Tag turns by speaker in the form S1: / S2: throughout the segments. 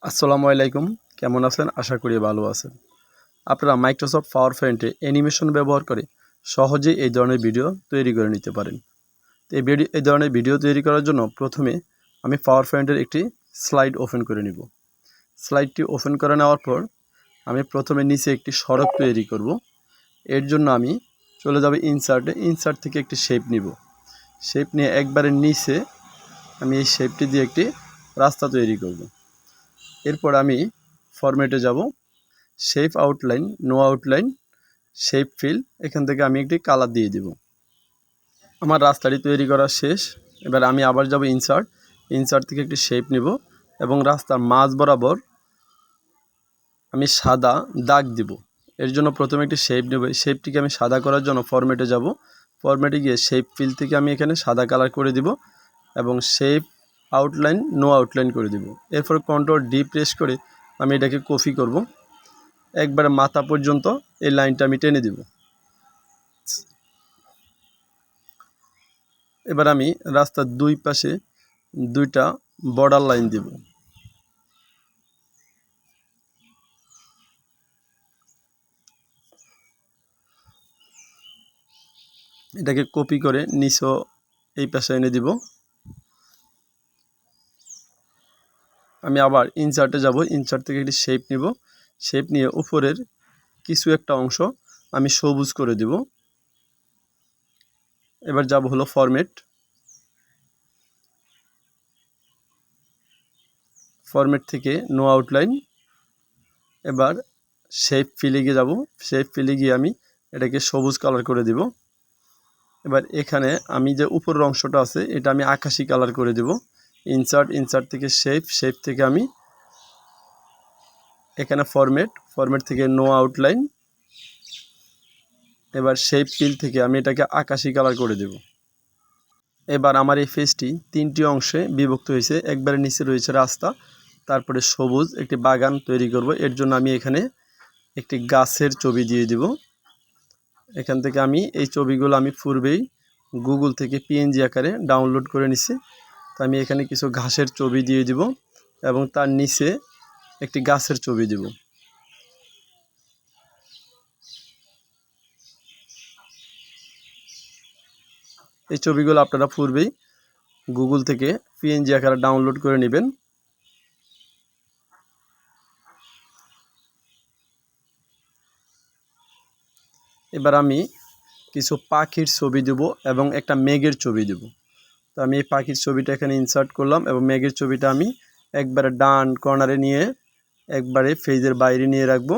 S1: আসসালামু আলাইকুম, কেমন আছেন? আশা করি ভালো আছেন। আপনারা মাইক্রোসফট পাওয়ার পয়েন্টে অ্যানিমেশন ব্যবহার করে সহজেই এই ধরনের ভিডিও তৈরি করে নিতে পারেন। তো এই ধরনের ভিডিও তৈরি করার জন্য প্রথমে আমি পাওয়ার পয়েন্টের একটি স্লাইড ওপেন করে নিব। স্লাইডটি ওপেন করে নেওয়ার পর আমি প্রথমে নিচে একটি সড়ক তৈরি করব। এর জন্য আমি চলে যাব ইনসার্ট থেকে একটি শেপ নিব। শেপ নিয়ে একবারে নিচে আমি এই শেপটি দিয়ে একটি রাস্তা তৈরি করব। এরপর আমি ফরম্যাটে যাব, shape outline, no outline, shape fill, এখান থেকে আমি একটি কালার দিয়ে দেব। আমার রাস্তাটি তৈরি করা শেষ। এবার আমি আবার যাব ইনসার্ট থেকে একটি শেপ নেব এবং রাস্তার মাঝ বরাবর আমি সাদা দাগ দিব। এর জন্য প্রথমে একটি শেপ নেব। শেপটিকে আমি সাদা করার জন্য ফরম্যাটে যাব, ফরম্যাটে গিয়ে শেপ ফিল থেকে আমি এখানে সাদা কালার করে দিব এবং শেপ আউটলাইন, নো আউটলাইন করে দিব। এরপর কন্ট্রোল ডি প্রেস করে আমি এটাকে কপি করব। একবারে মাথা পর্যন্ত এই লাইনটা আমি টেনে দিব। এবার আমি রাস্তার দুই পাশে দুইটা বর্ডার লাইন দিব। এটাকে কপি করে নিচেও এই পাশে এনে দিব। আমি আবার ইনসার্টে যাব, ইনসার্ট থেকে একটি শেপ নিব। শেপ নিয়ে উপরের কিছু একটা অংশ আমি সবুজ করে দিব। এবার যাব হলো ফরম্যাট থেকে নো আউটলাইন। এবার শেপ ফিলে গিয়ে যাব, শেপ ফিলে গিয়ে আমি এটাকে সবুজ কালার করে দিব। এবার এখানে আমি যে উপরের অংশটা আছে এটা আমি আকাশি কালার করে দেব। ইনসার্ট থেকে শেপ থেকে আমি এখানে ফরম্যাট থেকে নো আউটলাইন। এবার শেপ ফিল থেকে আমি এটাকে আকাশি কালার করে দেব। এবার আমার এই ফেসটি তিনটি অংশে বিভক্ত হয়েছে। একবারে নিচে রয়েছে রাস্তা, তারপরে সবুজ একটি বাগান তৈরি করব। এর জন্য আমি এখানে একটি গাছের ছবি দিয়ে দিব। এখান থেকে আমি এই ছবিগুলো আমি পূর্বেই গুগল থেকে পিএনজি আকারে ডাউনলোড করে নিছি। তো আমি এখানে কিছু ঘাসের ছবি দিয়ে দিব এবং তার নিচে একটি গাছের ছবি দিব। এই ছবিগুলো আপনারা পূর্বেই গুগল থেকে পিএনজি আকারে ডাউনলোড করে নেবেন। এবার আমি কিছু পাখির ছবি দেব এবং একটা মেঘের ছবি দেব। তো আমি এই পাখির ছবিটা এখানে ইনসার্ট করলাম এবং মেঘের ছবিটা আমি একবারে ডান কর্নারে নিয়ে একবারে পেজের বাইরে নিয়ে রাখবো।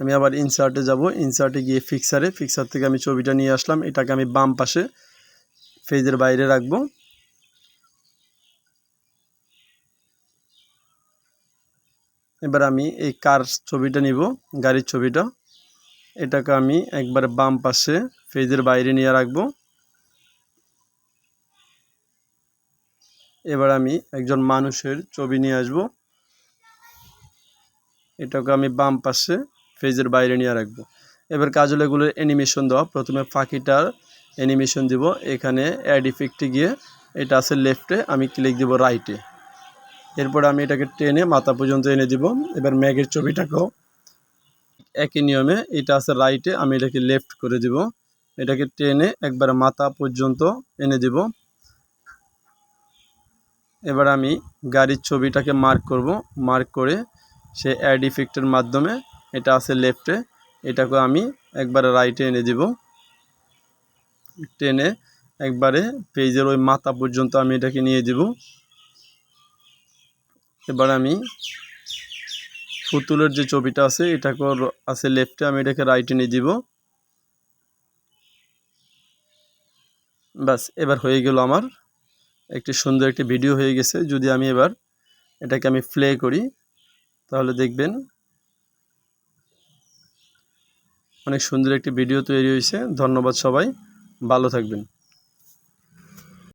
S1: আমি আবার ইনসার্টে যাব, ইনসার্টে গিয়ে ফিক্সার থেকে আমি ছবিটা নিয়ে আসলাম। এটাকে আমি বাম পাশে পেজের বাইরে রাখবো। এবার আমি এই কার ছবিটা নিব, গাড়ির ছবিটা, এটাকে আমি একবারে বাম পাশে পেজের বাইরে নিয়ে রাখবো। এবার আমি একজন মানুষের ছবি নিয়ে আসব, এটাকে আমি বাম পাশে পেজের বাইরে নিয়ে রাখবো। এবার কাজ হলো এগুলোর অ্যানিমেশন দেওয়া। প্রথমে পাখিটার অ্যানিমেশন দিব। এখানে অ্যাড ইফেক্টে গিয়ে এটা আছে লেফটে, আমি ক্লিক দিব রাইটে। এরপর আমি এটাকে টেনে মাথা পর্যন্ত এনে দিব। এবার ম্যাগের ছবিটাকেও একই নিয়মে, এটা আছে রাইটে, আমি এটাকে লেফট করে দিব। এটাকে টেনে একবার মাথা পর্যন্ত এনে দিব। এবার আমি গাড়ির ছবিটাকে মার্ক করব, মার্ক করে সে অ্যাড ইফেক্টের মাধ্যমে এটা আছে লেফটে, এটাকে আমি একবারে রাইটে এনে দিব। টেনে একবারে পেজের ওই মাথা পর্যন্ত আমি এটাকে নিয়ে দিব। এবার আমি পুতুলের যে ছবিটা আছে এটাকে আছে লেফটে, আমি এটাকে রাইটে নিয়ে দিব। ব্যাস, এবার হয়ে গেল আমার একটি সুন্দর একটি ভিডিও হয়ে গেছে। যদি আমি এবার এটাকে আমি প্লে করি তাহলে দেখবেন অনেক সুন্দর একটি ভিডিও তৈরি হয়েছে। ধন্যবাদ সবাই, ভালো থাকবেন।